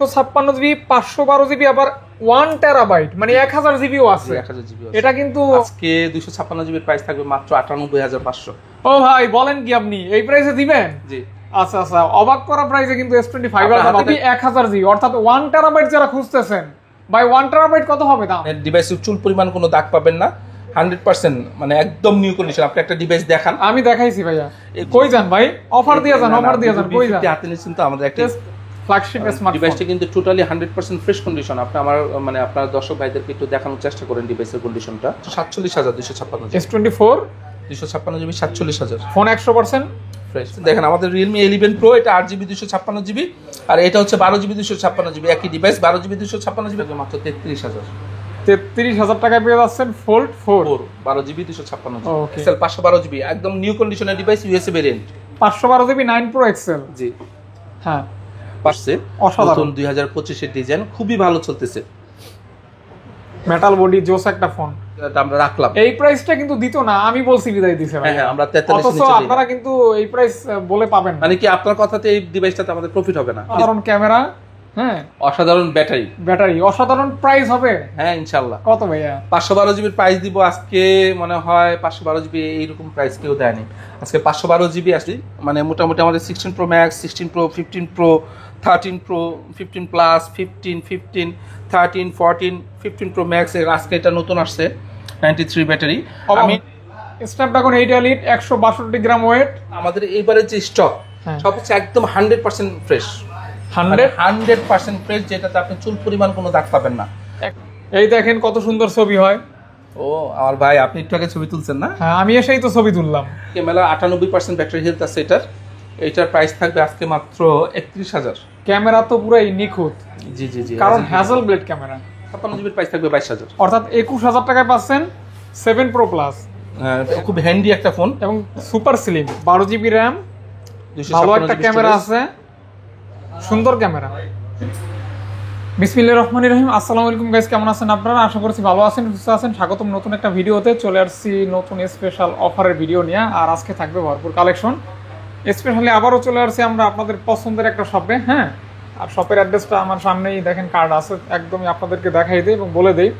256 GB 512 GB আবার 1 terabyte মানে 1000 জিবিও আছে। 1000 জিবি এটা কিন্তু আজকে 256 জিবির প্রাইস থাকবে মাত্র 98500। ও ভাই বলেন কি আপনি এই প্রাইসে দিবেন? জি আচ্ছা আচ্ছা, অবাক করা প্রাইসে কিন্তু S25 আর 1000 জিবি অর্থাৎ 1 টেরাবাইট যারা খুঁজতেছেন ভাই 1 টেরাবাইট কত হবে দাম? ডিভাইসে চুল পরিমাণ কোনো দাগ পাবেন না, 100% মানে একদম নিউ কন্ডিশন। আপনি একটা ডিভাইস দেখান। আমি দেখাইছি ভাইয়া। কই যান ভাই, অফার দিয়ে যান, অফার দিয়ে যান, কই যান? হাতে নিছেন তো আমাদের একটা ফ্ল্যাগশিপ স্মার্টফোন। ডিভাইসটা কিন্তু টোটালি 100% ফ্রেশ কন্ডিশন। আপনি আমার মানে আপনার দর্শক ভাইদেরকে একটু দেখানোর চেষ্টা করেন ডিভাইসের কন্ডিশনটা। 47256 S24 256 জিবি 47000 ফোন 100% ফ্রেশ। দেখেন আমাদের Realme 11 Pro, এটা 8GB 256GB, আর এটা হচ্ছে 12GB 256GB। একই ডিভাইস 12GB 256GB মাত্র 33000। 33000 টাকায় পেয়ে যাচ্ছেন ফোল্ড 4 12GB 256GB ওকে এক্সেল 512GB একদম নিউ কন্ডিশনের device, USA variant 512 GB 9 Pro XL। জি হ্যাঁ পাশে অসাধারণ 2025 এর ডিজাইন খুবই ভালো চলতেছে। মেটাল বডি জোস একটা ফোন, এটা আমরা রাখলাম। এই প্রাইসটা কিন্তু দিত না, আমি বলছি বিদায় দিছে ভাই। হ্যাঁ আমরা 43 অথচ আপনারা কিন্তু এই প্রাইস বলে পাবেন না। মানে কি আপনার কথাতে এই ডিভাইসটাতে আমাদের প্রফিট হবে না। কারণ ক্যামেরা, হ্যাঁ অসাধারণ ব্যাটারি, অসাধারণ প্রাইস হবে। হ্যাঁ ইনশাআল্লাহ। কত ভাইয়া? 512GB প্রাইস দিব আজকে, মনে হয় 512GB এইরকম প্রাইস কেউ দেয়নি। আজকে 512GB আসলে মানে মোটামুটি আমাদের 16 Pro Max, 16 Pro, 15 Pro, 13 Pro, 15 Plus, 15, 15, 13, 14, 15 Pro Max এর আজকে এটা নতুন আসছে 93 ব্যাটারি। আমি স্ন্যাপড্রাগন 8 Elite 162 গ্রাম ওয়েট। আমাদের এইবারে যে স্টক সব হচ্ছে একদম 100% ফ্রেশ, 100% ফ্রেশ, যেটাতে আপনি চুল পরিমাণ কোনো দাগ পাবেন না। এই দেখেন কত সুন্দর ছবি হয়। ও আমার ভাই, আপনি একটু আগে ছবি তুলছেন না? হ্যাঁ আমি এসেই তো ছবি তুললাম। ক্যামেরা 98% ব্যাটারি হেলথ আছে এটার প্রাইস থাকবে আজকে মাত্র 31000। ক্যামেরা তো পুরাই নিখুঁত। জি জি জি, কারণ hazel blade camera. 56GB price থাকবে 22000, অর্থাৎ 21000 টাকায় পাচ্ছেন 7 Pro Plus। খুব হ্যান্ডি একটা ফোন এবং সুপার স্লিম, 12GB র্যাম, ভালো একটা ক্যামেরা আছে, সুন্দর ক্যামেরা। বিসমিল্লাহির রহমানির রহিম। আসসালামু আলাইকুম গাইস, কেমন আছেন আপনারা? আশা করছি ভালো আছেন, সুস্থ আছেন। স্বাগতম নতুন একটা ভিডিওতে। চলে আসছি নতুন স্পেশাল অফারের ভিডিও নিয়ে, আর আজকে থাকবে ভরপুর কালেকশন। স্পেশালি আবারও চলে আসছি আমরা আপনাদের পছন্দের একটা শপে। হ্যাঁ, আর শপের অ্যাড্রেসটা আমার সামনেই দেখেন, কার্ড আছে, একদমই আপনাদেরকে দেখাই দিই এবং বলে দিই।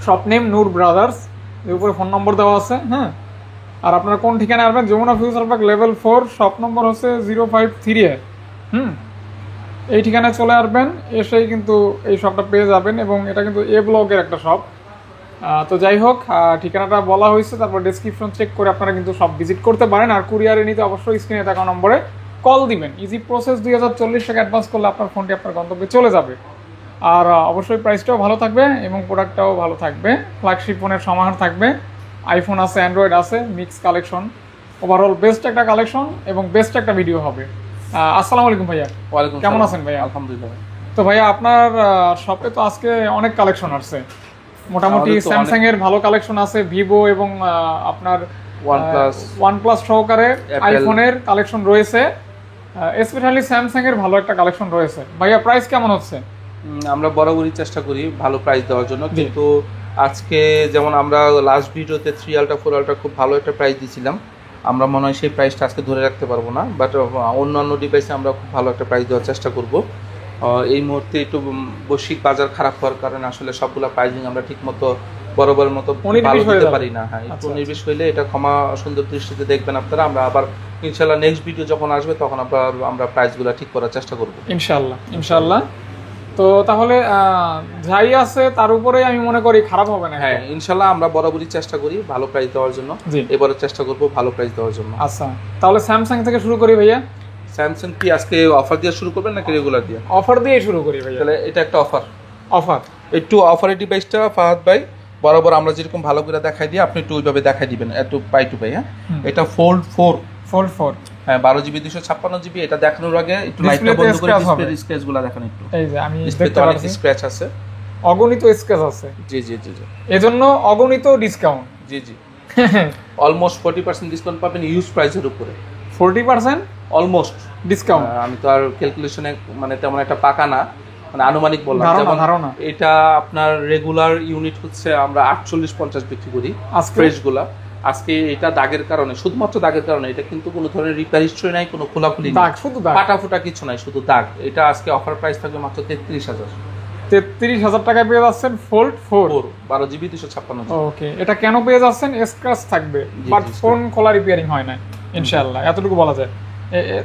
শপ নেম নূর ব্রাদার্স, এর উপরে ফোন নম্বর দেওয়া আছে। হ্যাঁ, আর আপনারা কোন ঠিকানায় আসবেন? Jamuna future park level 4, shop number হচ্ছে 053। এই ঠিকানায় চলে আসবেন, এসেই কিন্তু এই শপটা পেয়ে যাবেন। এবং এটা কিন্তু এ ব্লগের একটা শপ। তো যাই হোক, ঠিকানাটা বলা হয়েছে, তারপর ডেসক্রিপশন চেক করে আপনারা কিন্তু সব ভিজিট করতে পারেন। আর কুরিয়ারে নিতে অবশ্যই স্ক্রিনে থাকা নম্বরে কল দিবেন। ইজি প্রসেস, 2040 টাকা অ্যাডভান্স করলে আপনার ফোনটি আপনার গন্তব্যে চলে যাবে। আর অবশ্যই প্রাইসটাও ভালো থাকবে এবং প্রোডাক্টটাও ভালো থাকবে। ফ্ল্যাগশিপ ফোনের সমাহার থাকবে, আইফোন আছে, অ্যান্ড্রয়েড আছে, মিক্স কালেকশন। ওভারঅল বেস্ট একটা কালেকশন এবং বেস্ট একটা ভিডিও হবে। আসসালামু আলাইকুম ভাইয়া। ওয়ালাইকুম, কেমন আছেন ভাইয়া? আলহামদুলিল্লাহ। তো ভাইয়া আপনার শপে তো আজকে অনেক কালেকশন আসছে, মোটামুটি স্যামসাং এর ভালো কালেকশন আছে, ভিভো এবং আপনার ওয়ানপ্লাস সহকারে আইফোনের কালেকশন রয়েছে, স্পেশালি স্যামসাং এর ভালো একটা কালেকশন রয়েছে। ভাইয়া প্রাইস কেমন হচ্ছে? আমরা বরাবরই চেষ্টা করি ভালো প্রাইস দেওয়ার জন্য, কিন্তু আজকে যেমন আমরা লাস্ট ভিডিওতে 3 আলট্রা 4 আলট্রা খুব ভালো একটা প্রাইস দিয়েছিলাম, আমরা মনে হয় সেই প্রাইসটা আজকে ধরে রাখতে পারবো না, বাট অন্যান্য ডিভাইসে আমরা খুব ভালো একটা প্রাইস দেওয়ার চেষ্টা করব। এই মুহূর্তে একটু বৈশ্বিক বাজার খারাপ হওয়ার কারণে আসলে সবগুলা প্রাইসিং আমরা ঠিকমতো বরাবরের মতো ভালো দিতে পারি না। হ্যাঁ, একটু নির্বিষ হইলে এটা ক্ষমা সুন্দর দৃষ্টিতে দেখবেন আপনারা। আমরা আবার ইনশাল্লাহ নেক্সট ভিডিও যখন আসবে তখন আমরা প্রাইসগুলো ঠিক করার চেষ্টা করব ইনশাল্লাহ। তো তাহলে যাই আছে তার উপরে আমি মনে করি খারাপ হবে না। হ্যাঁ ইনশাল্লাহ, আমরা বরাবরই চেষ্টা করি ভালো প্রাইস দেওয়ার জন্য, এবারে চেষ্টা করব ভালো প্রাইস দেওয়ার জন্য। আচ্ছা, তাহলে স্যামসাং থেকে শুরু করি ভাইয়া। স্যামসাং কি আজকে অফার দিয়ে শুরু করবেন নাকি রেগুলার দিয়ে? অফার দিয়ে শুরু করি ভাইয়া। তাহলে এটা একটা অফার একটু অফারের ডিভাইসটা ফাহাদ ভাই বরাবর আমরা যেরকম ভালো করে দেখাই দিই, আপনি একটু ওইভাবে দেখাই দিবেন, একটু পাই টু পাই। হ্যাঁ, এটা ফোল্ড 4 হ্যাঁ 12GB 256GB। এটা দেখানোর আগে একটু লাইটটা বন্ধ করে ডিসপ্লে স্ক্র্যাচগুলো দেখান একটু। এই যে আমি দেখতে পাচ্ছি স্ক্র্যাচ আছে, অগণিত স্ক্র্যাচ আছে। জি জি জি জি, এজন্য অগণিত ডিসকাউন্ট। জি জি, অলমোস্ট 40% ডিসকাউন্ট পাবেন ইউজ প্রাইসের উপরে। 40% অলমোস্ট ডিসকাউন্ট। আমি তো আর ক্যালকুলেশনে মানে তেমন একটা পাকা না, মানে আনুমানিক বললাম। ধারণা এটা আপনার রেগুলার ইউনিট হচ্ছে আমরা 48-50 বিক্রি করি ফ্রেশগুলা, আজকে এটা দাগের কারণে, শুধুমাত্র দাগের কারণে, এটা কিন্তু কোনো ধরনের রিপেয়ার হিস্ট্রি নাই, কোনো খোলাখুলি নেই, দাগ শুধু দাগ, ফাটা ফুটা কিছু নাই, শুধু দাগ। এটা আজকে অফার প্রাইস থাকবে মাত্র 33,000। 33,000 টাকায় পেয়ে যাচ্ছেন ফোল্ড 4 12 জিবি 256 জিবি। ওকে, এটা কেন পেয়ে যাচ্ছেন? স্ক্র্যাচ থাকবে, বাট ফোন খোলা রিপেয়ারিং হয় না ইনশাআল্লাহ, এতটুকু বলা যায়।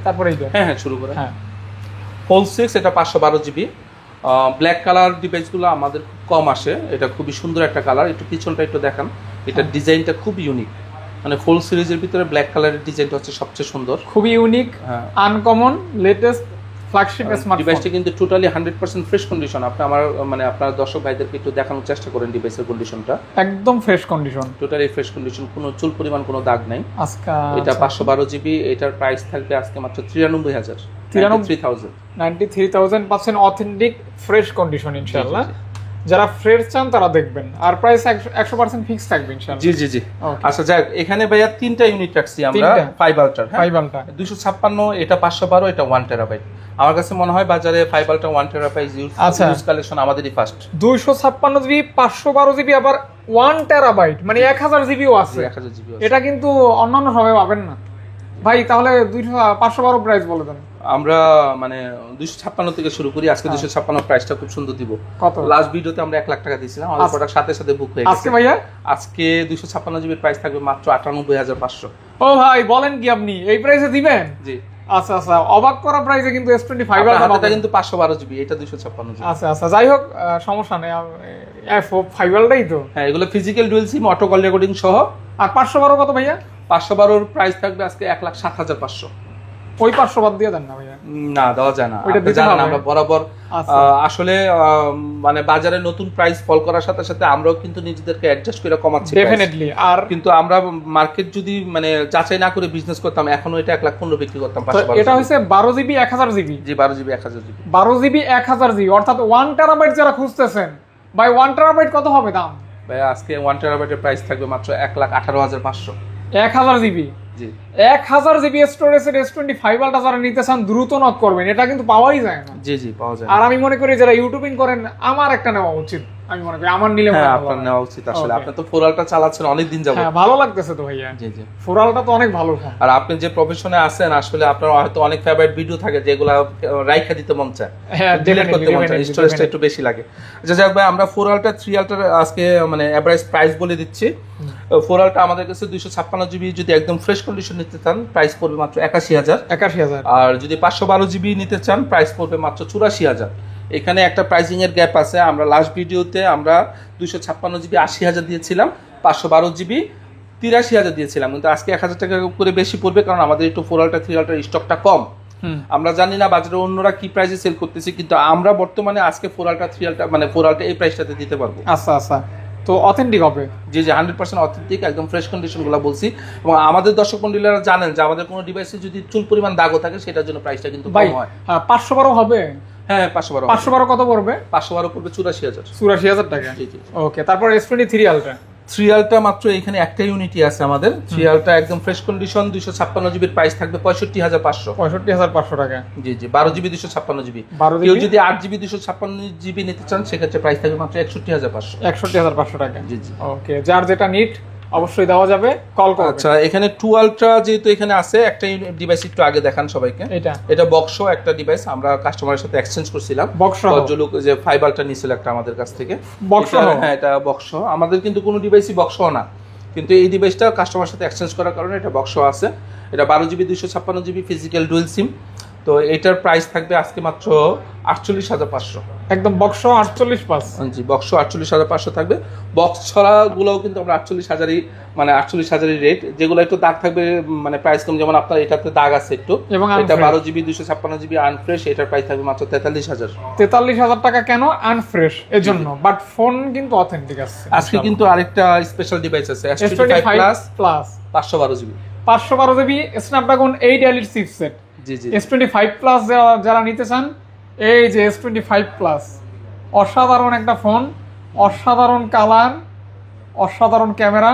তারপরে এই হ্যাঁ শুরু করে। হ্যাঁ, হোল 6, এটা 512 জিবি। ব্ল্যাক কালার ডিভাইসগুলো আমাদের খুব কম আসে, এটা খুবই সুন্দর একটা কালার। একটু পিছনটা একটু দেখান, এটার ডিজাইনটা খুব ইউনিক, মানে ফুল সিরিজের ভিতরে ব্ল্যাক কালারের ডিজাইনটা হচ্ছে সবচেয়ে সুন্দর, খুবই unique, uncommon, latest flagship smartphone. ডিভাইসটা কিন্তু টোটালি 100% ফ্রেশ কন্ডিশন। আপনি আমার মানে আপনার দর্শক ভাইদেরকে একটু দেখানোর চেষ্টা করেন ডিভাইসের কন্ডিশনটা। একদম fresh condition, totally fresh condition, কোনো চুল পরিমাণ কোনো দাগ নাই। আজকে এটা 512 জিবি, এটার প্রাইস থাকবে আজকে মাত্র 93,000, 93,000 পাচ্ছেন অথেন্টিক ফ্রেশ কন্ডিশন ইনশাআল্লাহ। যারা ফ্রেশ চান তারা দেখবেন, আর প্রাইস 100% ফিক্স থাকবে ইনশাআল্লাহ। জি জি জি। আচ্ছা যাক, এখানে ভাইয়া 3টা ইউনিট রাখছি আমরা 5 আলট্রা। 5 আলট্রা 256, এটা 512, এটা 1 টেরাবাইট। আমার কাছে মনে হয় বাজারে 5 আলট্রা 1 টেরাবাইট ইউজ কালেকশন আমাদেরই ফার্স্ট। 256 জিবি, 512 জিবি, আবার 1 টেরাবাইট, মানে 1000 জিবিও আছে। 1000 জিবি এটা কিন্তু অন্যান্য সবাই পাবেন না ভাই। তাহলে 512 প্রাইস বলে দেন। আমরা মানে 256 থেকে শুরু করি। আজকে 256 প্রাইসটা খুব সুন্দর দিব। কত? লাস্ট ভিডিওতে আমরা 1 লাখ টাকা দিয়েছিলাম, আমাদের প্রোডাক্ট সাথে সাথে বুক হয়ে গেছে। আজকে ভাইয়া আজকে 256 জিবির প্রাইস থাকবে মাত্র 98,500। ও ভাই বলেন কি, আপনি এই প্রাইসে দিবেন? জি। আচ্ছা আচ্ছা, অবাক করা প্রাইসে কিন্তু S25 এটা কিন্তু 512 জিবি, এটা 256 জিবি। আচ্ছা আচ্ছা, যাই হোক সমস্যা নেই, F5 আলটাই তো। হ্যাঁ, এগুলো physical dual SIM, auto call recording সহ। আর 512 কত ভাইয়া? 512 এর প্রাইস থাকবে আজকে 1,07,500। ওই 500 বাদ দিয়ে দেন না ভাইয়া। না, দেওয়া যায় না, আপনি জানেন আমরা বরাবর আসলে মানে বাজারে নতুন প্রাইস ফল করার সাথে সাথে আমরাও কিন্তু নিজেদেরকে অ্যাডজাস্ট করে কমাচ্ছি ডেফিনেটলি। আর কিন্তু আমরা মার্কেট যদি মানে যাচাই না করে বিজনেস করতাম, এখনো এটা 1,15,000 বিক্রি করতাম। এটা হচ্ছে 12 জিবি 1000 জিবি। জি, 12 জিবি 1000 জিবি। 12 জিবি 1000 জিবি, অর্থাৎ 1 টেরাবাইট যারা খুঁজতেছেন ভাই, 1 টেরাবাইট কত হবে দাম? ভাই আজকে 1 টেরাবাইটের প্রাইস থাকবে মাত্র 1,18,500। 1000 জিবি, জি 1000 জিবি স্টোরেজের S25 আলট্রা যারা নিতে চান দ্রুত নক করবেন, এটা কিন্তু পাওয়াই যায় না। জি জি, পাওয়া যায়। আর আমি মনে করি যারা ইউটিউবিং করেন, আমার একটা নেওয়া উচিত, আমি মনে করি আমার নিলে আপনার নেওয়া উচিত। আসলে আপনি তো 4 আলট্রা চালাচ্ছেন অনেক দিন যাবত। হ্যাঁ, ভালো লাগতেছে তো ভাইয়া। জি জি, 4 আলট্রা তো অনেক ভালো ফোন। আর আপনি যে প্রফেশনে আছেন, আসলে আপনার হয়তো অনেক ফেভারিট ভিডিও থাকে যেগুলো রাইখা দিতে মন চায়, হ্যাঁ ডিলিট করতে মন চায়, স্টোরেজটা একটু বেশি লাগে। আচ্ছা যাক ভাই, আমরা 4 আলট্রা 3 আলট্রা আজকে মানে এভারেজ প্রাইস বলে দিচ্ছি। 4 আলট্রা আমাদের কাছে 256 জিবি যদি একদম ফ্রেশ কন্ডিশন নিতে চান, প্রাইস পড়বে মাত্র 81,000। আর যদি 512 জিবি নিতে চান, প্রাইস পড়বে মাত্র 84,000। এখানে একটা প্রাইসিং এর গ্যাপ আছে। আমরা লাস্ট ভিডিওতে আমরা 256 জিবি 80,000 দিয়েছিলাম, 512 জিবি 83,000 দিয়েছিলাম, কিন্তু আজকে 1,000 টাকা করে বেশি পড়বে, কারণ আমাদের একটু 4 আলট্রা 3 আলট্রার স্টকটা কম। আমরা জানি না বাজারে অন্যরা কি প্রাইসে সেল করতেছে, কিন্তু আমরা বর্তমানে আজকে 4 আলট্রা 3 আলট্রা মানে 4 আলট্রা এই প্রাইসটাতে দিতে পারবো। আচ্ছা আচ্ছা, তো অথেন্টিক হবে। জি জি, 100% অথেন্টিক, একদম ফ্রেশ কন্ডিশনগুলো বলছি। এবং আমাদের দর্শক মণ্ডলীরা জানেন যে আমাদের কোনো ডিভাইসে যদি চুল পরিমাণ দাগও থাকে, সেটার জন্য প্রাইসটা কিন্তু কম হয়। 512 হবে? হ্যাঁ 512। 512 কত পড়বে? 512 পড়বে 84,000। 84,000 টাকা। জি জি। ওকে, তারপর S23 আলট্রা। 3 আলট্রা মাত্র এখানে একটা ইউনিটই আছে আমাদের। 3 আলট্রা একদম ফ্রেশ কন্ডিশন, 256 জিবির প্রাইস থাকবে 65,500। 65,500 টাকা। জি জি, 12 জিবি 256 জিবি। কেউ যদি 8 জিবি 256 জিবি নিতে চান, সেক্ষেত্রে প্রাইস থাকবে মাত্র 61,500। 61,500 টাকা। জি জি। ওকে, যার যেটা নিট অবশ্যই দেওয়া যাবে, কল করবেন। আচ্ছা, এখানে 2 আলট্রা যেহেতু এখানে আছে, একটা ডিভাইস একটু আগে দেখান সবাইকে। এটা বক্সো একটা ডিভাইস, আমরা কাস্টমারের সাথে এক্সচেঞ্জ করছিলাম। বক্সো ভদ্রলোক যে 5 আলট্রা নিছিল একটা আমাদের কাছ থেকে। বক্সো? হ্যাঁ, এটা বক্সো। আমাদের কিন্তু কোনো ডিভাইসই বক্সো না, কিন্তু এই ডিভাইসটা কাস্টমারের সাথে এক্সচেঞ্জ করার কারণে এটা বক্সো আছে। এটা 12 GB 256 GB physical dual SIM. তো এটার প্রাইস থাকবে আজকে মাত্র 48,500। একদম বক্সো 48,500। জি, বক্সো 48,500 থাকবে। বক্স ছড়া গুলোও কিন্তু আমরা 48,000ই মানে 48,000ই রেট, যেগুলো একটু দাগ থাকবে মানে প্রাইস কম, যেমন আপনার এটাতে দাগ আছে একটু। এটা 12 জিবি 256 জিবি আনফ্রেশ, এটার প্রাইস থাকবে মাত্র 43,000। 43,000 টাকা কেন? আনফ্রেশ এর জন্য, বাট ফোন কিন্তু অথেন্টিক আছে। আজকে কিন্তু আরেকটা স্পেশাল ডিভাইস আছে, S25 plus 512 GB. 512 GB Snapdragon 8 elite chipset. জি জি। S25 প্লাস যারা নিতে চান, এই যে S25 প্লাস, অসাধারণ একটা ফোন, অসাধারণ কালার, অসাধারণ ক্যামেরা,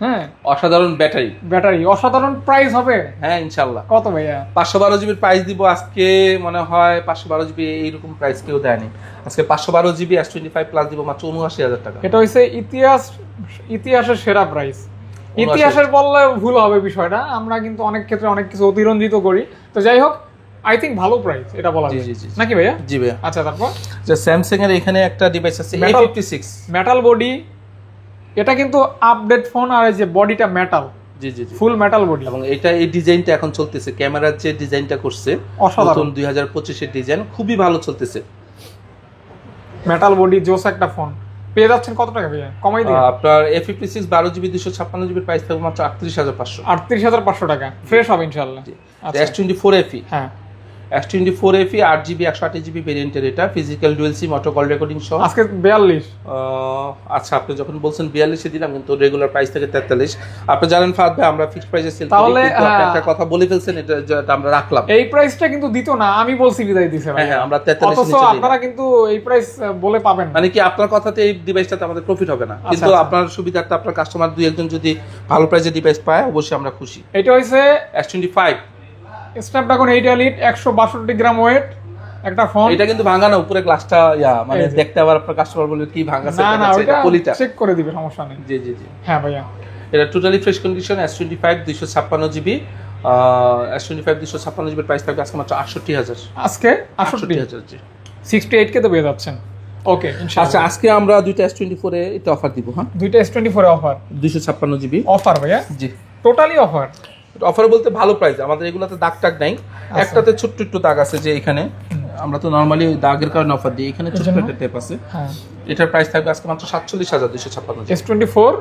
হ্যাঁ অসাধারণ ব্যাটারি, অসাধারণ প্রাইস হবে। হ্যাঁ ইনশাআল্লাহ। কত ভাইয়া? 512 জিবির প্রাইস দিব আজকে, মনে হয় 512 জিবি এইরকম প্রাইস কেউ দেয়নি। আজকে 512 জিবি S25 প্লাস দিব মাত্র 79,000 টাকা। এটা হচ্ছে ইতিহাসের সেরা প্রাইস। ইতিহাসের বললে ভুল হবে বিষয়টা, আমরা কিন্তু অনেক ক্ষেত্রে অনেক কিছু অতিরঞ্জিত করি। তো যাই হোক, আই থিঙ্ক ভালো প্রাইস এটা বলা যায় নাকি ভাইয়া? জি ভাইয়া। আচ্ছা, তারপর যে স্যামসাং এর এখানে একটা ডিভাইস আছে A56 মেটাল বডি, এটা কিন্তু আপডেট ফোন, আর এই যে বডিটা মেটাল, জি জি ফুল মেটাল বডি, এবং এটা এই ডিজাইনটা এখন চলতেছে, ক্যামেরার যে ডিজাইনটা করছে নতুন 2025 এর ডিজাইন, খুবই ভালো চলতেছে। মেটাল বডি জোস একটা ফোন পেয়ে যাচ্ছেন কত টাকা ভাইয়া? কমাই দিই, আপনার A56 12GB 256GB প্রাইস থাকবে মাত্র 38500। 38500 টাকা, ফ্রেশ হবে ইনশাআল্লাহ। আচ্ছা, S24 FE, হ্যাঁ S24 FE 8GB 128GB ভেরিয়েন্টের, এটা physical dual SIM auto call recording সহ। আজকে 42। আচ্ছা, আপনি যখন বলছেন 42 এ দিলাম, কিন্তু রেগুলার প্রাইস থেকে 43। আপনি জানেন ফাহাদ ভাই, আমরা ফিক্সড প্রাইসে সেল করি, তাহলে আপনি একটা কথা বলে ফেলছেন, এটা আমরা রাখলাম। এই প্রাইসটা কিন্তু দিত না, আমি বলছি বিদায় দিছে ভাই। হ্যাঁ, আমরা 43 অথচ আপনারা কিন্তু এই প্রাইস বলে পাবেন না। মানে কি আপনার কথাতে এই ডিভাইসটাতে আমাদের প্রফিট হবে না, কিন্তু আপনার সুবিধার্থে আপনার কাস্টমার দুই একজন যদি ভালো প্রাইসে ডিভাইস পায়, অবশ্যই আমরা খুশি। এটা হইছে S25 স্ন্যাপড্রাগন 8 এলিট 162 গ্রাম ওয়েট একটা ফোন। এটা কিন্তু ভাঙা না, উপরে গ্লাসটা মানে দেখতে আবার আপনার কাস্টমার বলবে কি ভাঙা আছে, না এটা পলিটা চেক করে দিবে, সমস্যা নেই। জি জি জি, হ্যাঁ ভাইয়া, এটা totally fresh condition. S25 256GB, S25 256GB price থাকবে আজকে মাত্র 68000। আজকে 68000, জি 68 কে তো পেয়ে যাচ্ছেন। ওকে ইনশাআল্লাহ। আচ্ছা, আজকে আমরা দুইটা S24 এ এটা অফার দিব। হ্যাঁ, দুইটা S24 এ অফার, 256GB অফার ভাইয়া? জি, টোটালি অফার। অফার বলতে ভালো প্রাইস, আমাদের এগুলাতে দাগ টাগ নাই, একটাতে ছোট্ট একটু দাগ আছে, যে এখানে আমরা তো নরমালি দাগের কারণে অফার দিই, এখানে ছোট্ট একটা টেপ আছে। হ্যাঁ, এটার প্রাইস থাকবে আজকে মাত্র 47256। S24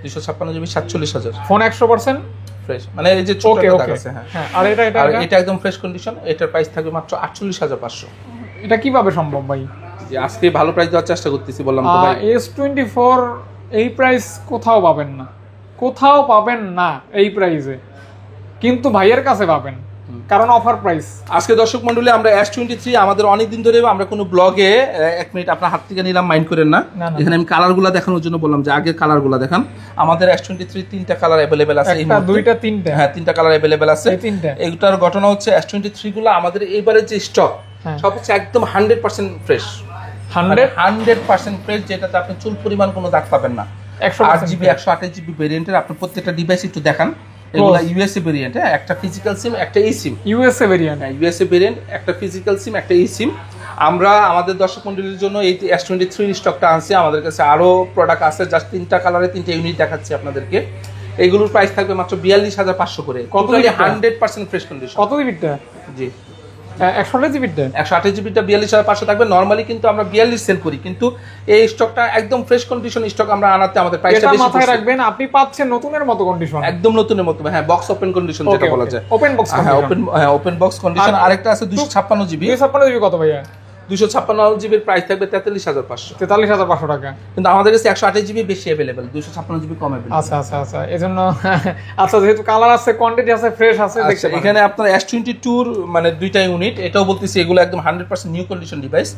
256GB 47000, ফোন 100% ফ্রেশ, মানে এই যে ছোট ওকে একটা ওকে দাগ আছে। হ্যাঁ, হ্যাঁ, আর এটা আর এটা একদম ফ্রেশ কন্ডিশন, এটার প্রাইস থাকবে মাত্র 48500। এটা কিভাবে সম্ভব ভাই? যে আজকে ভালো প্রাইস দেওয়ার চেষ্টা করতেছি, বললাম তো ভাই। S24 এই প্রাইস কোথাও পাবেন না, কোথাও পাবেন না এই প্রাইসে, কিন্তু ভাইয়ের কাছে পাবেন, কারণ অফার প্রাইস। আজকে দর্শক মণ্ডলী, আমরা S23 আমাদের অনেকদিন ধরে আমরা কোনো ব্লগে, এক মিনিট আপনার হাত থেকে নিলাম, মাইন্ড করেন না, এখানে আমি কালারগুলো দেখানোর জন্য বললাম যে আগের কালারগুলো দেখান। আমাদের S23 তিনটা কালার अवेलेबल আছে, এই মুহূর্তে দুইটা তিনটা, হ্যাঁ তিনটা কালার अवेलेबल আছে। এই তিনটা, এইটার ঘটনা হচ্ছে S23 গুলো আমাদের এবারে যে স্টক সব হচ্ছে একদম 100% ফ্রেশ, 100% ফ্রেশ, যেটাতে আপনি চুল পরিমাণ কোনো দাগ পাবেন না। 8GB 128GB ভেরিয়েন্টের, আপনি প্রত্যেকটা ডিভাইস একটু দেখান, এগুলা ইউএসএ ভেরিয়েন্ট, হ্যাঁ, একটা ফিজিক্যাল সিম একটা ই সিম। ইউএসএ ভেরিয়েন্ট, হ্যাঁ ইউএসএ ভেরিয়েন্ট, একটা ফিজিক্যাল সিম একটা ই সিম। আমরা আমাদের দর্শক মণ্ডলীর জন্য এই S23 স্টকটা আনছি, আমাদের কাছে আরো প্রোডাক্ট আছে, জাস্ট তিনটা কালারে তিনটা ইউনিট দেখাচ্ছি আপনাদেরকে। এগুলোর প্রাইস থাকবে মাত্র 42500 করে, টোটালি 100% ফ্রেশ কন্ডিশন। কত জিবিটা? জি 128 জিবিটা, 128 জিবিটা 42500 থাকবে। নরমালি কিন্তু আমরা 42 সেল করি, কিন্তু এই স্টকটা একদম ফ্রেশ কন্ডিশন স্টক আমরা আনাতে আমাদের প্রাইসটা এটা বেশি মাথায় পড়ছে। রাখবেন, আপনি পাচ্ছেন নতুনের মতো কন্ডিশন, একদম নতুনের মতো, হ্যাঁ বক্স ওপেন কন্ডিশন যেটা বলা যায়, ওপেন বক্স হ্যাঁ ওপেন বক্স কন্ডিশন। আরেকটা আছে 256 জিবি, 256 জিবি কত ভাইয়া? 256 জিবির প্রাইস থাকবে 43500, 43500 টাকা। কিন্তু আমাদের কাছে 128 জিবি বেশি अवेलेबल, 256 জিবি কম अवेलेबल। আচ্ছা আচ্ছা আচ্ছা, এজন্য আচ্ছা, যেহেতু কালার আছে, কোয়ান্টিটি আছে, ফ্রেশ আছে, দেখতে পারেন। এখানে আপনার S22 মানে দুইটা ইউনিট, এটাও বলতেছি এগুলো একদম 100% নিউ কন্ডিশন ডিভাইস।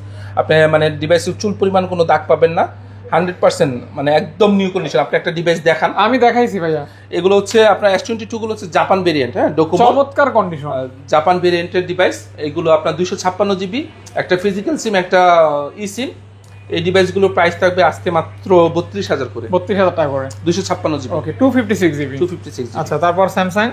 আপনি মানে ডিভাইসের চুল পরিমাণ কোনো দাগ পাবেন না, 100% মানে একদম নিউ কন্ডিশন। আপনি একটা ডিভাইস দেখান, আমি দেখাইছি ভাইয়া। এগুলো হচ্ছে আপনার S22 গুলো হচ্ছে জাপান ভেরিয়েন্ট, হ্যাঁ ডোকোমো, চমৎকার কন্ডিশন, জাপান ভেরিয়েন্টের ডিভাইস। এগুলো আপনার 256 জিবি, একটা ফিজিক্যাল সিম একটা ই সিম। এই ডিভাইসগুলোর প্রাইস থাকবে আজকে মাত্র 32000 করে, 32000 টাকা করে, 256 জিবি। ওকে, 256 জিবি। 256 জিবি। আচ্ছা, তারপর স্যামসাং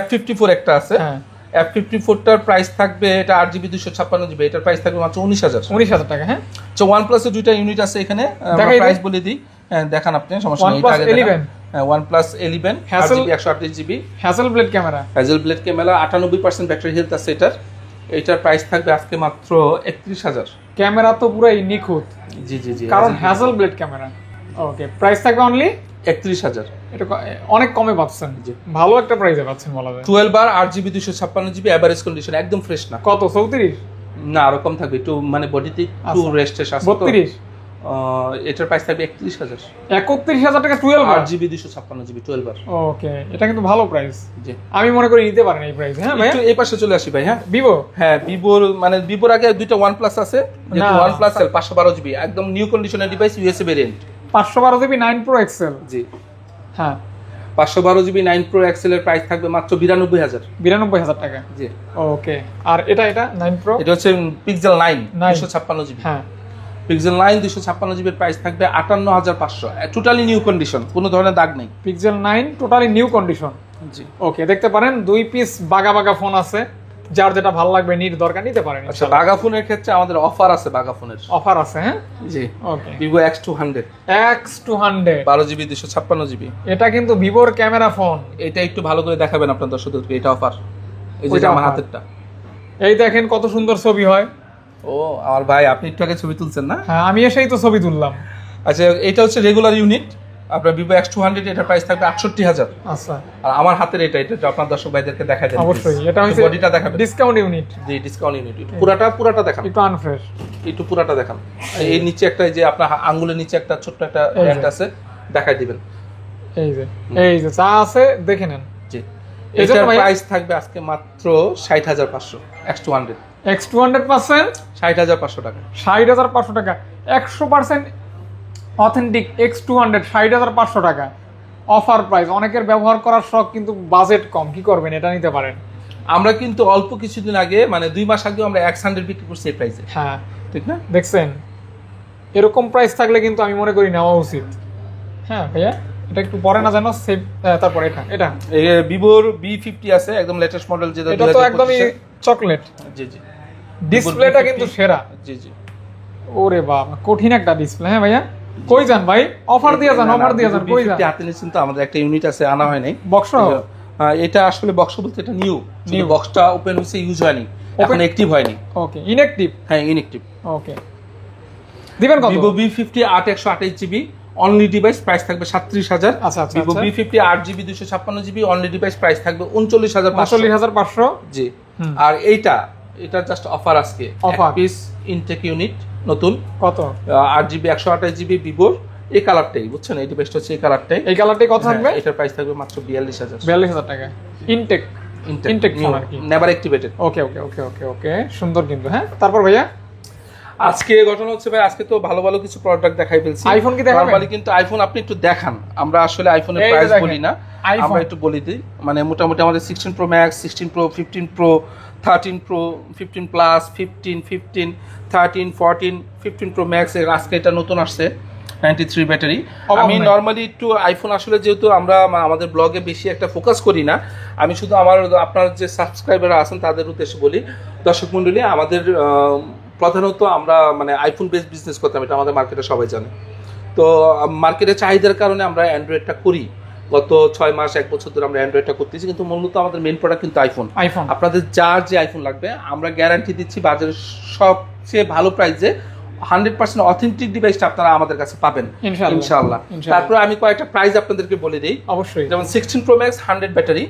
F54 একটা আছে, হ্যাঁ F54টার প্রাইস থাকবে, এটা 8GB 256 জিবি, এটার প্রাইস থাকবে মাত্র 19000 টাকা। হ্যাঁ, তো OnePlus এর দুইটা ইউনিট আছে এখানে, আমরা প্রাইস বলে দিই। হ্যাঁ দেখান আপনি, সমস্যা নেই। OnePlus 11, হ্যাঁ OnePlus 11 8GB 128GB, hassle blade camera, hazel blade camera, 98% battery health আছে এটার প্রাইস থাকবে আজকে মাত্র 31000। ক্যামেরা তো পুরাই নিখুঁত, জি জি জি, কারণ হ্যাসেল ব্লেড ক্যামেরা। ওকে, প্রাইস থাকবে অনলি 31000। এটা অনেক কমে পাচ্ছেন, ভালো একটা প্রাইসে পাচ্ছেন বলা যায়। 12 বার 8GB 256GB এভারেজ কন্ডিশন, একদম ফ্রেশ না। কত? 34 না, আরো কম থাকবে, একটু মানে বডিতে একটু রেস্টের আছে। 32, এটার প্রাইস থাকবে 31000। 31000 টাকা 12 বার 8GB 256GB 12 বার। ওকে, এটা কিন্তু ভালো প্রাইস, জি আমি মনে করি নিতে পারেন এই প্রাইসে। হ্যাঁ ভাই, একটু এই পাশে চলে আসি ভাই। হ্যাঁ ভিভো, হ্যাঁ ভিভোর, মানে ভিভোর আগে দুইটা OnePlus আছে, না, OnePlus 512GB একদম নিউ কন্ডিশনের device, USA variant, 512 GB 9 Pro XL। জি হ্যাঁ, 512GB 9 Pro XL এর প্রাইস থাকবে মাত্র 92000। 92000 টাকা। জি ওকে, আর এটা 9 Pro, এটা হচ্ছে পিক্সেল 9 256GB। হ্যাঁ, পিক্সেল 9 256 জিবির প্রাইস থাকবে 58500, টোটালি নিউ কন্ডিশন, কোনো ধরনের দাগ নেই। Pixel 9 totally new condition. জি ওকে, দেখতে পারেন 2 পিস বাগা বাগা ফোন আছে, যার যেটা ভালো লাগবে নির দরকার নিতে পারেন। আচ্ছা, বাগা ফোনের ক্ষেত্রে আমাদের অফার আছে, বাগা ফোনের অফার আছে। হ্যাঁ জি, ওকে, Vivo X200 X200 12 GB 256 GB. এটা কিন্তু ভিভোর ক্যামেরা ফোন। এটা একটু ভালো করে দেখাবেন আপনার দর্শকদেরকে, এটা অফার। এই যে ওইটা আমার offer। হাতেরটা, এই দেখেন কত সুন্দর ছবি হয়। ও আমার ভাই, আপনি একটু আগে ছবি তুলছেন না? হ্যাঁ, আমি এসেই তো ছবি তুললাম। আচ্ছা, এটা হচ্ছে রেগুলার ইউনিট, আপনার Vivo X200, এটার প্রাইস থাকবে 68000। আচ্ছা, আর আমার হাতের এটা আপনার দর্শক ভাইদেরকে দেখাই দেন অবশ্যই। এটা হচ্ছে বডিটা দেখাবেন, ডিসকাউন্ট ইউনিট। জি ডিসকাউন্ট ইউনিট। পুরাটা দেখান, একটু আনফ্রেশ, একটু পুরাটা দেখান। এই নিচে একটা, এই যে আপনার আঙ্গুলের নিচে একটা ছোট্ট একটা ডেন্ট আছে, দেখাই দিবেন। এই যে চা আছে, দেখে নেন। জি, এই জন্য এটার ভাই প্রাইস থাকবে আজকে মাত্র 60500। X200 X200% 60500 টাকা। 60500 টাকা, 100% অথেন্টিক X200 60500 টাকা অফার প্রাইস। অনেকের ব্যবহার করার শখ কিন্তু বাজেট কম, কি করবেন, এটা নিতে পারেন। আমরা কিন্তু অল্প কিছুদিন আগে, মানে 2 মাস আগে আমরা X100 বিক্রি করছি এই প্রাইসে। হ্যাঁ, ঠিক না? দেখছেন, এরকম প্রাইস থাকলে কিন্তু আমি মনে করি নেওয়া উচিত। হ্যাঁ ভাইয়া, এটা একটু পরে না জানো সেভ। তারপর এটা এই Vivoর B50 আছে, একদম লেটেস্ট মডেল, যেটা এটা তো একদমই চকলেট। জি জি, ডিসপ্লেটা কিন্তু সেরা। জি জি। ওরে বাবা, কঠিন একটা ডিসপ্লে। হ্যাঁ ভাইয়া, কই যান ভাই, অফার দিয়ে যান, অফার দিয়ে যান, কই যান। হাতে নিচ্ছেন তো, আমাদের একটা ইউনিট আছে, আনা হয় নাই বক্স। এটা আসলে বক্স বলতে এটা নিউ, বক্সটা ওপেন হইছে, ইউজ হয়নি, এখন অ্যাক্টিভ হয়নি। ওকে, ইনঅ্যাক্টিভ। হ্যাঁ, ইনঅ্যাক্টিভ। ওকে, দিবেন কত? Vivo B50 8 GB only device, price থাকবে 37000। আচ্ছা আচ্ছা, Vivo B50 8 GB 256 GB only device, price থাকবে 39500। জি। আর এটা জাস্ট অফার আজকে, অফার পিস ইনটেক ইউনিট নতুন, কত? 8 জিবি 128 জিবি ভিভোর, এই কালারটাই, বুঝছেন, এই ডিভাইসটা হচ্ছে এই কালারটাই। এই কালারটাই কত থাকবে? এটার প্রাইস থাকবে মাত্র 42000। 42000 টাকা। ইনটেক ফোন আর কি, নেভার অ্যাক্টিভেটেড। ওকে ওকে ওকে ওকে ওকে, সুন্দর কিন্তু। হ্যাঁ, তারপর ভাইয়া আজকে ঘটনা হচ্ছে ভাই, আজকে তো ভালো ভালো কিছু প্রোডাক্ট দেখাই ফেলছি। আইফোন কি দেখাবেন? নরমালি কিন্তু আইফোন আপনি একটু দেখান, আমরা আসলে আইফোনের এই প্রাইস দেখেন, বলি না, iPhone। আমরা একটু বলি দিই। মানে মোটামুটি আমাদের 16 Pro Max, 16 Pro, 15 Pro, 13 Pro, 15 Plus, 15, 13, 14, 15 Pro Max, এর আজকে এটা নতুন আসছে 93 ব্যাটারি। আমি নরমালি একটু আইফোন আসলে, যেহেতু আমরা আমাদের ব্লগে বেশি একটা ফোকাস করি না, আমি শুধু আপনার যে সাবস্ক্রাইবাররা আছেন তাদের উদ্দেশ্যে বলি, দর্শক মণ্ডলী, আমাদের প্রধানত আমরা মানে আইফোন বেসড বিজনেস করতাম, এটা আমাদের মার্কেটে সবাই জানে। তো মার্কেটের চাহিদার কারণে আমরা অ্যান্ড্রয়েডটা করি, গত 6 মাস 1 বছর ধরে আমরা অ্যান্ড্রয়েডটা করতেছি, কিন্তু মূলত আমাদের মেইন প্রোডাক্ট কিন্তু আইফোন। আপনাদের যার যে আইফোন লাগবে, আমরা গ্যারান্টি দিচ্ছি বাজারের সবচেয়ে ভালো প্রাইসে 100% অথেন্টিক ডিভাইসটা আপনারা আমাদের কাছে পাবেন ইনশাআল্লাহ। তারপরে আমি কয়েকটা প্রাইস আপনাদেরকে বলে দিই। অবশ্যই, যেমন 16 Pro Max 100 ব্যাটারি,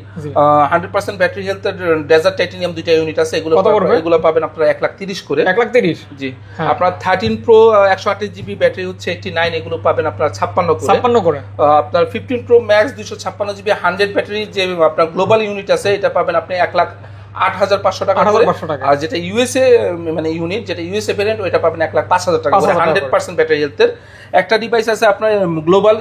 100% ব্যাটারি হেলথের ডেজার্ট টাইটেনিয়াম দুইটা ইউনিট আছে, এগুলো পাবেন আপনারা 1,30,000 করে। 1,30,000 জি। আপনার 13 Pro 128 জিবি ব্যাটারি হচ্ছে 89, এগুলো পাবেন আপনারা 56 করে। আপনার 15 Pro Max 256 জিবি 100 ব্যাটারি যে আপনার গ্লোবাল ইউনিট আছে, এটা পাবেন আপনি 1,08,500 টাকা করে। আর যেটা ইউএসএ মানে ইউনিট, যেটা ইউএসএ ভেরিয়েন্ট, ওইটা পাবেন 1,05,000 টাকা করে, 100% ব্যাটারি হেলথের। একটা ডিভাইস আছে আপনার গ্লোবাল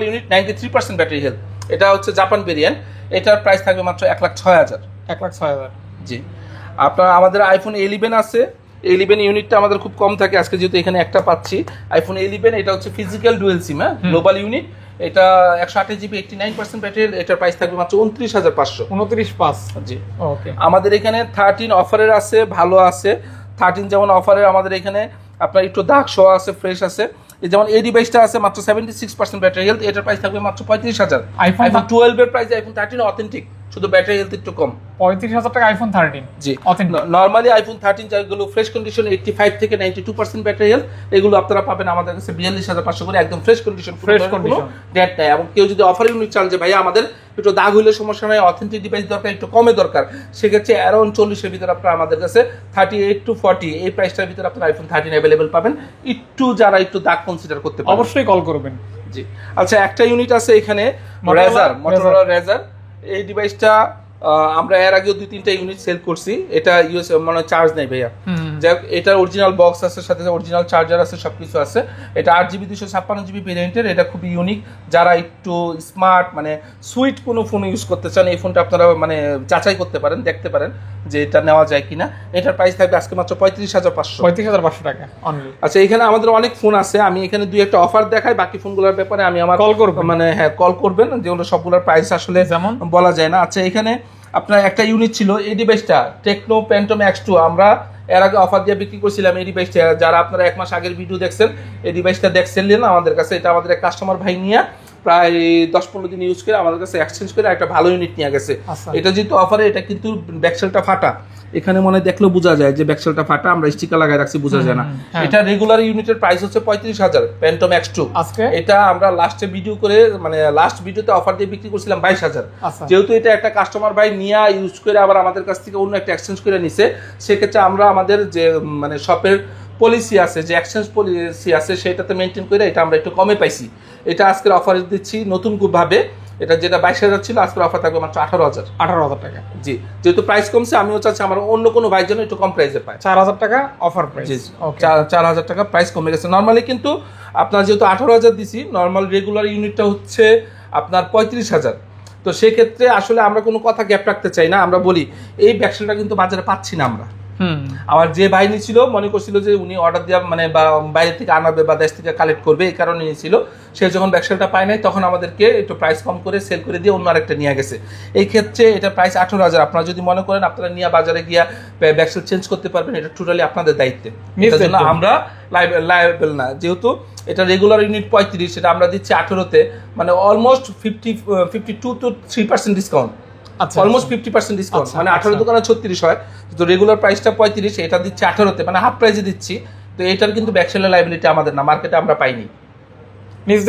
ইউনিট 93% ব্যাটারি হেলথ, এটা হচ্ছে জাপান ভেরিয়েন্ট, এটার প্রাইস থাকবে মাত্র 1,06,000। 1,06,000। জি। আপনার আমাদের আইফোন 11 আছে, 11 ইউনিটটা আমাদের খুব কম থাকে, আজকে যেহেতু এখানে একটা পাচ্ছি আইফোন 11, এটা হচ্ছে ফিজিক্যাল ডুয়েল সিম, গ্লোবাল ইউনিট, এটা 128 জিবি 89% ব্যাটারি, এটার প্রাইস থাকবে মাত্র 29,500। 29,500। জি। ওকে। আমাদের এখানে 13 অফারের আছে, ভালো আছে। 13 যেমন অফারের আমাদের এখানে আপনার একটু দাগ শো আছে, ফ্রেশ আছে। যেমন এই ডিভাইসটা আছে মাত্র 76% ব্যাটারি হেলথ, এটার প্রাইস থাকবে মাত্র 35,000। আইফোন 12 এর প্রাইস আইফোন 13 অথেন্টিক, শুধু ব্যাটারি হেলথ একটু কম, 35,000 টাকা আইফোন 13। জি। নরমালি আইফোন 13 যেগুলো ফ্রেশ কন্ডিশন 85 থেকে 92% ব্যাটারি হেলথ, এগুলো আপনারা পাবেন আমাদের কাছে 42,500 করে, একদম ফ্রেশ কন্ডিশন, ডেট নাই। এবং কেউ যদি অফার ইউনিট চান যে ভাইয়া আমাদের একটু দাগ হইলে সমস্যা নাই, অথেন্টিক ডিভাইস দরকার, একটু কমে দরকার, সেক্ষেত্রে অ্যারাউন্ড 40 এর ভিতরে আপনারা আমাদের কাছে 38 to 40 এই প্রাইসটার ভিতরে আপনারা আইফোন 13 অ্যাভেলেবেল পাবেন। একটু যারা একটু দাগ কনসিডার করতে পারেন, অবশ্যই কল করবেন। জি। আচ্ছা, একটা ইউনিট আছে এখানে মোটরোলা রেজার, এই ডিভাইসটা আমরা এর আগেও 2-3টা ইউনিট সেল করছি, এটা ইউএস মানে চার্জ নেই ভাইয়া, যাক এটার অরিজিনাল বক্স আছে, সাথে অরিজিনাল চার্জার আছে, সবকিছু আছে। এটা 8GB 256GB ভেরিয়েন্টের। এটা খুবই ইউনিক। যারা একটু স্মার্ট মানে সুইট কোনো ফোন ইউজ করতে চান, এই ফোনটা আপনারা মানে যাচাই করতে পারেন, দেখতে পারেন যে এটা নেওয়া যায় কিনা। এটার প্রাইস থাকবে আজকে মাত্র 35,500। 35,500 টাকা অনলি। আচ্ছা, এখানে আমাদের অনেক ফোন আছে, আমি এখানে দুই একটা অফার দেখাই, বাকি ফোনগুলোর ব্যাপারে আমি আমার কল করব, মানে হ্যাঁ কল করবেন, যেগুলো সবগুলোর প্রাইস আসলে যেমন বলা যায় না। আচ্ছা, এখানে আপনার একটা ইউনিট ছিল এই ডিভাইসটা টেকনো প্যান্টম X2, আমরা এর আগে অফার দিয়ে বিক্রি করছিলাম এই ডিভাইসটা। যারা আপনারা 1 মাস আগের ভিডিও দেখছেন, এই ডিভাইসটা দেখছিলেন আমাদের কাছে। এটা আমাদের এক কাস্টমার ভাই নিয়ে প্রায় 10-15 দিন ইউজ করে আমাদের কাছে এক্সচেঞ্জ করে একটা ভালো ইউনিট নিয়ে গেছে। এটা যেহেতু অফারে, এটা কিন্তু ব্যাকসেলটা ফাটা, এখানে মনে দেখলেও বোঝা যায় যে ব্যাকসেলটা ফাটা, আমরা স্টিকার লাগাই রাখছি, বোঝা যায় না। এটা রেগুলার ইউনিটের প্রাইস হচ্ছে 35,000 প্যান্টম X2। এটা আমরা লাস্টে ভিডিও করে মানে লাস্ট ভিডিওতে অফার দিয়ে বিক্রি করছিলাম 22,000। যেহেতু এটা একটা কাস্টমার ভাই নিয়ে ইউজ করে আবার আমাদের কাছ থেকে অন্য একটা এক্সচেঞ্জ করে নিছে, সেক্ষেত্রে আমরা আমাদের যে মানে শপের পলিসি আছে, যে এক্সচেঞ্জ পলিসি আছে, সেটাতে মেনটেন করে এটা আমরা একটু কমে পাইছি। এটা আজকের অফারে দিচ্ছি নতুন ভাবে। এটা যেটা 22,000 ছিল, আজকের অফার থাকবে মাত্র 18,000 টাকা। জি, যেহেতু প্রাইস কমছে, আমিও চাচ্ছি আমার অন্য কোনো ভাইয়ের জন্য একটু কম প্রাইসে পায়। 4,000 টাকা অফার প্রাইস। জি, 4,000 টাকা প্রাইস কমে গেছে। নর্মালি কিন্তু আপনার যেহেতু 18,000 দিছি, নর্মাল রেগুলার ইউনিটটা হচ্ছে আপনার 35,000। তো সেক্ষেত্রে আসলে আমরা কোনো কথা গ্যাপ রাখতে চাই না, আমরা বলি এই ব্যাকসেলটা কিন্তু বাজারে পাচ্ছি না আমরা। আমার যে ভাই নিয়েছিল মনে করছিল যে উনি অর্ডার দেওয়া মানে বা বাইরে থেকে আনাবে বা দেশ থেকে কালেক্ট করবে, এই কারণে নিয়েছিল। সে যখন ব্যাকসেলটা পায় নাই, তখন আমাদেরকে একটু প্রাইস কম করে সেল করে দিয়ে অন্য আরেকটা নিয়ে গেছে। এই ক্ষেত্রে এটা প্রাইস 18,000। আপনারা যদি মনে করেন আপনারা নিয়ে বাজারে গিয়া ব্যাকসেল চেঞ্জ করতে পারবেন, এটা টোটালি আপনাদের দায়িত্বে, এটার জন্য আমরা লায়াবেল না। যেহেতু এটা রেগুলার ইউনিট 35, সেটা আমরা দিচ্ছি 18-তে, মানে অলমোস্ট 52-3% ডিসকাউন্ট, অলমোস্ট 50% ডিসকাউন্ট। মানে 18 দোকানে 36 হয়, তো রেগুলার প্রাইসটা 35, এটা দিচ্ছি 18-তে, মানে হাফ প্রাইসে দিচ্ছি। তো এটার কিন্তু ব্যাকসেলের লাইবিলিটি আমাদের না, মার্কেটে আমরা পাইনি। নিজ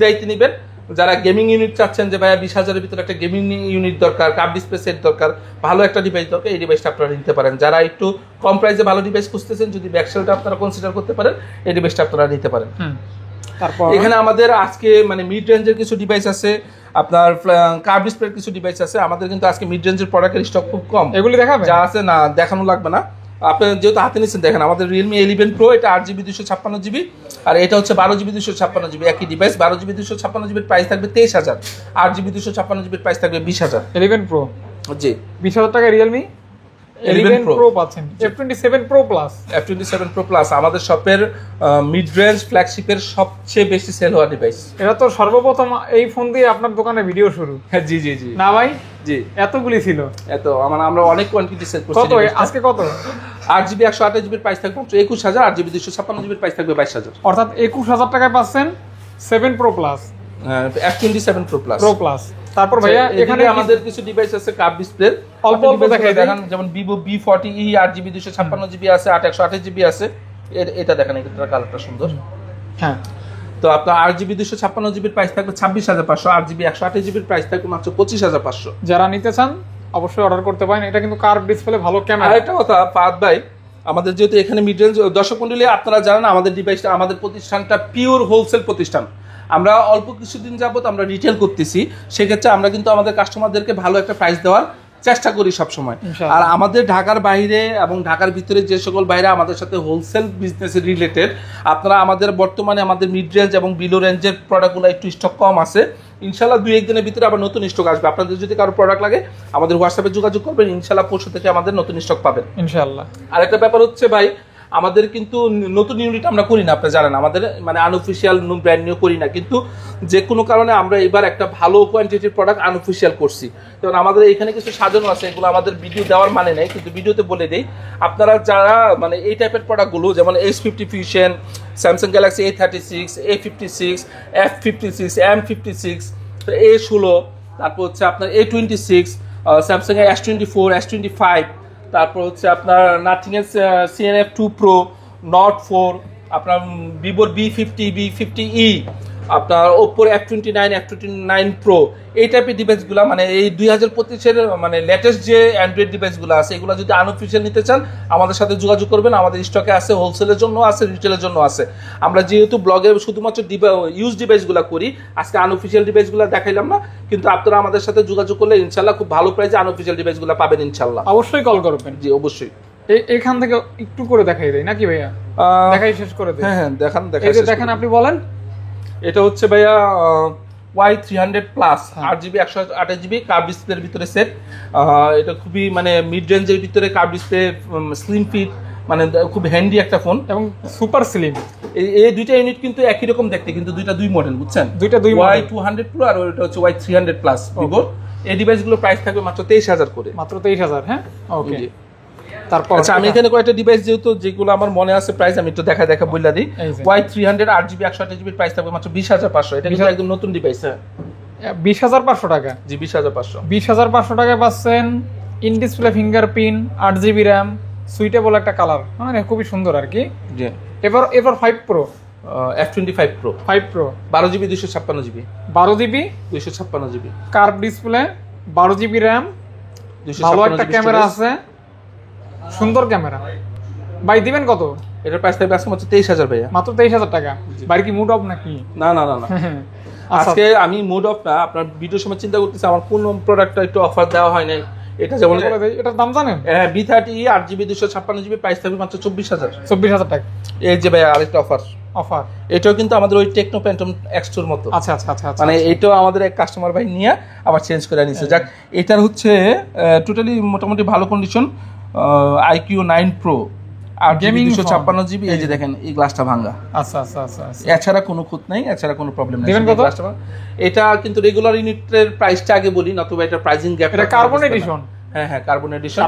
দায়িত্বে নেবেন। যারা গেমিং ইউনিট চাচ্ছেন যে ভাইয়া 20,000-এর ভিতরে একটা গেমিং ইউনিট দরকার, কার্ভ ডিসপ্লে সেট দরকার, ভালো একটা ডিভাইস দরকার, এই ডিভাইসটা আপনারা নিতে পারেন। যারা একটু কম প্রাইসে ভালো ডিভাইস খুঁজতেছেন, যদি ব্যাকসেলটা আপনারা কনসিডার করতে পারেন, এই ডিভাইসটা আপনারা নিতে পারেন। তারপর এখানে আমাদের আজকে মানে মিড রেঞ্জের কিছু ডিভাইস আছে, আপনার কার্ভ ডিসপ্লের কিছু ডিভাইস আছে। আমাদের কিন্তু আজকে মিড রেঞ্জের প্রোডাক্টের স্টক খুব কম, এগুলি দেখাবেন যা আছে না, দেখানো লাগবে না। আপনি যেহেতু হাতে নিচ্ছেন, দেখেন আমাদের Realme 11 Pro, এটা 8GB 256GB, আর এটা হচ্ছে 12GB 256GB, একই ডিভাইস। 12GB 256GBর প্রাইস থাকবে 23,000, 8GB 256GBর প্রাইস থাকবে 20,000। 11 Pro জি, 20,000 টাকা Realme 11 Pro পাচ্ছেন। F27 Pro Plus, F27 Pro Plus আমাদের শপের মিড রেঞ্জ ফ্ল্যাগশিপের সবচেয়ে বেশি সেল হওয়া ডিভাইস। এটা তো সর্বপ্রথম এই ফোন দিয়ে আপনার দোকানে ভিডিও শুরু। হ্যাঁ, জি জি জি। না ভাই, জি, এতগুলি ছিল, এত আমরা অনেক কোয়ান্টিটি সেল করছি। কত আজকে কত? 8GB 128GB প্রাইস থাকবে 21,000, 8GB 256GB প্রাইস থাকবে 22,000। অর্থাৎ 21,000 টাকায় পাচ্ছেন 7 Pro Plus, F27 Pro Plus। তারপর ভাইয়া এখানে আমাদের কিছু ডিভাইস আছে কার্ভ ডিসপ্লে, অল্প অল্প দেখেন। যেমন Vivo V40e 8GB 256GB আছে, 128GB আছে। এটা দেখেন, এটার কালারটা সুন্দর। হ্যাঁ, তো আপনার 8GB 256GBর প্রাইস থাকবে 26,500, 8GB 128GBর প্রাইস থাকবে মাত্র 25,500। যারা নিতে চান অবশ্যই অর্ডার করতে পারেন। এটা কিন্তু কার্ভ ডিসপ্লে, ভালো ক্যামেরা। আরেকটা কথা ফাহাদ ভাই, আমাদের যেহেতু এখানে মিড রেঞ্জ দর্শক মণ্ডলী, আপনারা জানেন আমাদের ডিভাইসটা, আমাদের প্রতিষ্ঠানটা পিওর হোলসেল প্রতিষ্ঠান। আমরা অল্প কিছুদিন যাবত আমরা রিটেল করতেছি, সেক্ষেত্রে আমরা কিন্তু আমাদের কাস্টমারদেরকে ভালো একটা প্রাইস দেওয়ার চেষ্টা করি সবসময়। আর আমাদের ঢাকার বাইরে এবং ঢাকার ভিতরে যে সকল বাইরে আমাদের সাথে হোলসেল বিজনেস রিলেটেড, আপনারা আমাদের বর্তমানে আমাদের মিড রেঞ্জ এবং বিলো রেঞ্জের প্রোডাক্টগুলো একটু স্টক কম আছে। ইনশাল্লাহ 2-1 দিনের ভিতরে আবার নতুন স্টক আসবে। আপনাদের যদি কারো প্রোডাক্ট লাগে আমাদের হোয়াটসঅ্যাপে যোগাযোগ করবেন, ইনশাল্লাহ পরশু থেকে আমাদের নতুন স্টক পাবেন ইনশাল্লাহ। আরেকটা ব্যাপার হচ্ছে ভাই, আমাদের কিন্তু নতুন ইউনিট আমরা করি না, আপনি জানেন আমাদের মানে আনঅফিসিয়াল ব্র্যান্ড নিউ করি না, কিন্তু যে কোনো কারণে আমরা এবার একটা ভালো কোয়ান্টিটির প্রোডাক্ট আনঅফিসিয়াল করছি। কারণ আমাদের এখানে কিছু সাজানো আছে, এগুলো আমাদের ভিডিও দেওয়ার মানে নেই, কিন্তু ভিডিওতে বলে দেই। আপনারা যারা মানে এই টাইপের প্রোডাক্টগুলো, যেমন S50 Fusion, Samsung Galaxy A36, A56, F56, M56, A16, তারপর হচ্ছে আপনার A26, স্যামসাং এর S24, S25, তারপর হচ্ছে আপনার নাথিং এর CNF2 Pro, Note 4, আপনার ভিভোর B50E, আপনার ওপ্পোর F29 Pro, এই টাইপের ডিভাইসগুলো মানে এই 2025-এর মানে লেটেস্ট যে অ্যান্ড্রয়েড ডিভাইসগুলো আছে, এগুলো যদি আনঅফিসিয়াল নিতে চান আমাদের সাথে যোগাযোগ করবেন। আমাদের স্টকে আছে, হোলসেলের জন্য আছে, রিটেলের জন্য আছে। আমরা যেহেতু ব্লগে শুধুমাত্র ইউজ ডিভাইসগুলো করি, আজকে আনঅফিসিয়াল ডিভাইসগুলো দেখাইলাম না, কিন্তু আপনারা আমাদের সাথে যোগাযোগ করলে ইনশাল্লাহ খুব ভালো প্রাইসে আনঅফিসিয়াল ডিভাইসগুলো পাবেন ইনশাল্লাহ। অবশ্যই কল করবেন। জি, অবশ্যই। এখান থেকে একটু করে দেখাই দেয় নাকি ভাইয়া? দেখাই শেষ করে দেয়। হ্যাঁ দেখান এই যে দেখেন, আপনি বলেন। এটা হচ্ছে ভাইয়া Y300 plus 8GB 128GB curve ডিসপ্লের ভিতরে সেট। এটা খুবই মানে মিড রেঞ্জের ভিতরে কার্ভ ডিসপ্লে, স্লিম ফিট, মানে খুব হ্যান্ডি একটা ফোন এবং সুপার স্লিম। এই দুইটা ইউনিট কিন্তু একই রকম দেখতে, কিন্তু দুইটা দুই মডেল, বুঝছেন? দুইটা দুই মডেল, Y200 Pro আর ওটা হচ্ছে Y300 প্লাস ভিভো। এই ডিভাইসগুলো প্রাইস থাকবে মাত্র 23,000 করে, মাত্র 23,000। হ্যাঁ, ওকে। তারপর আচ্ছা, আমি এখানে কয়েকটা ডিভাইস যেহেতু যেগুলো আমার মনে আছে প্রাইস আমি একটু দেখা বলে দিই। Y300 8GB 128GB প্রাইস থাকবে মাত্র 20,500। এটা কিন্তু একদম নতুন ডিভাইস। হ্যাঁ, 20,500 টাকা। জি, 20,500। 20,500 টাকায় পাচ্ছেন in display fingerprint, 8GB RAM, suitable একটা কালার, মানে খুবই সুন্দর আর কি। জি। এবার 5 Pro, F25 Pro 5 Pro 12GB 256GB 12GB 256GB curve display, 12GB RAM, ভালো একটা ক্যামেরা আছে, সুন্দর ক্যামেরা। ভাই দিবেন কত? এটার প্রাইস থাকবে আজকে মাত্র 23,000 ভাইয়া, মাত্র 23,000 টাকা। ভাই কি মুড অফ নাকি? না না না না, আজকে আমি মুড অফ না, আপনার ভিডিওর সময় চিন্তা করতেছি আমার কোন প্রোডাক্টটা একটু অফার দেওয়া হয় নাই। এটা যেমন এটার দাম জানেন? B30 8GB 256GB প্রাইস থাকবে মাত্র 24,000। 24,000 টাকা। এই যে ভাইয়া আরেকটা অফার, এটাও কিন্তু আমাদের ওই টেকনো প্যান্টম X2 মতো। আচ্ছা আচ্ছা আচ্ছা, মানে এটাও আমাদের এক কাস্টমার ভাই নিয়ে আবার চেঞ্জ করে নিছে। যাক, এটার হচ্ছে টোটালি মোটামুটি ভালো কন্ডিশন, IQ9 Pro আর গেমিং 256GB। এই যে দেখেন, এই গ্লাসটা ভাঙা। আচ্ছা আচ্ছা আচ্ছা, এছাড়া কোনো খুঁত নাই, এছাড়া কোনো প্রবলেম নাই। দিবেন কত? এটা কিন্তু রেগুলার ইউনিটের প্রাইসটা আগে বলি, নতুবা এটা প্রাইসিং গ্যাপ। এটা কার্বন এডিশন। হ্যাঁ হ্যাঁ, কার্বন এডিশন।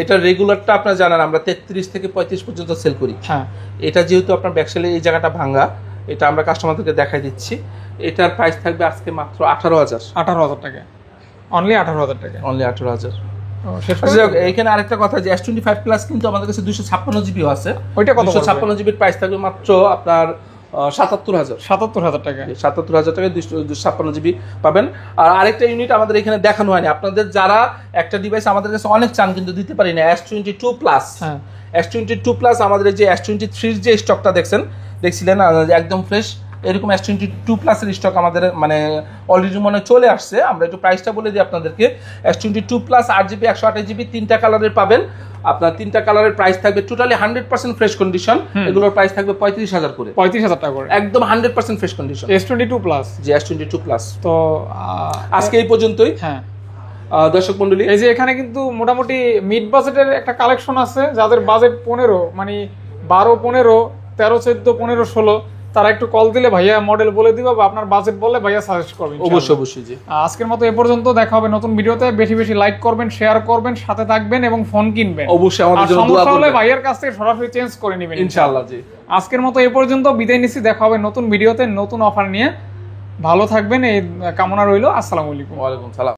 এটা রেগুলারটা আপনারা জানেন আমরা 33 থেকে 35 পর্যন্ত সেল করি। হ্যাঁ, এটা যেহেতু আপনার ব্যাকসেলে এই জায়গাটা ভাঙা, এটা আমরা কাস্টমারদেরকে দেখাই দিচ্ছি। এটার প্রাইস থাকবে আজকে মাত্র 18,000। 18,000 টাকা, অনলি 18,000 টাকা, অনলি 18,000। আচ্ছা, এখানে আরেকটা কথা যে S25 প্লাস কিন্তু আমাদের কাছে 256GB আছে। ওইটা কত? 256GB প্রাইস থাকবে মাত্র আপনার 77,000। 77,000 টাকা, 77,000 টাকায় 256GB পাবেন। আর আরেকটা ইউনিট আমাদের এখানে দেখানো হয়নি, আপনাদের যারা একটা ডিভাইস আমাদের কাছে অনেক চান কিন্তু দিতে পারি না, S22 প্লাস। S22 প্লাস আমাদের যে S23 যে স্টকটা দেখছিলেন একদম ফ্রেশ, এরকম S22 প্লাসের স্টক আমাদের মানে অলরেডি মনে চলে আসছে। আমরা একটু প্রাইসটা বলে দিই আপনাদেরকে। S22 প্লাস 8GB 128GB 3টা কালারের পাবেন। আপনার 3টা কালারের প্রাইস থাকবে টোটালি 100% ফ্রেশ কন্ডিশন। এগুলোর প্রাইস থাকবে 35,000 করে, 35,000 টাকা করে, একদম 100% ফ্রেশ কন্ডিশন। S22 প্লাস, জি, S22 প্লাস। তো আজকে এই পর্যন্তই। হ্যাঁ, দর্শক মণ্ডলী, এই যে এখানে কিন্তু মোটামুটি মিড বাজেটের একটা কালেকশন আছে। যাদের বাজেট 15, মানে 12, 15, 13, 14, 15, 16, তারা একটু কল দিলে ভাইয়া মডেল বলে দিবা, বা আপনার বাজেট বললে ভাইয়া সাজেস্ট করবেন। অবশ্যই জি। আজকের মতো এ পর্যন্ত, দেখা হবে নতুন ভিডিওতে। বেশি বেশি লাইক করবেন, শেয়ার করবেন, সাথে থাকবেন এবং ফোন কিনবেন। অবশ্যই আমাদের জন্য দোয়া করবেন। ভাইয়ার কাছ থেকে সরাসরি চেঞ্জ করে নেবেন ইনশাআল্লাহ। জি, আজকের মতো এ পর্যন্ত, বিদায় নিচ্ছি। দেখা হবে নতুন ভিডিওতে নতুন অফার নিয়ে। ভালো থাকবেন এই কামনা রইল। আসসালামু আলাইকুম। ওয়া আলাইকুম সালাম।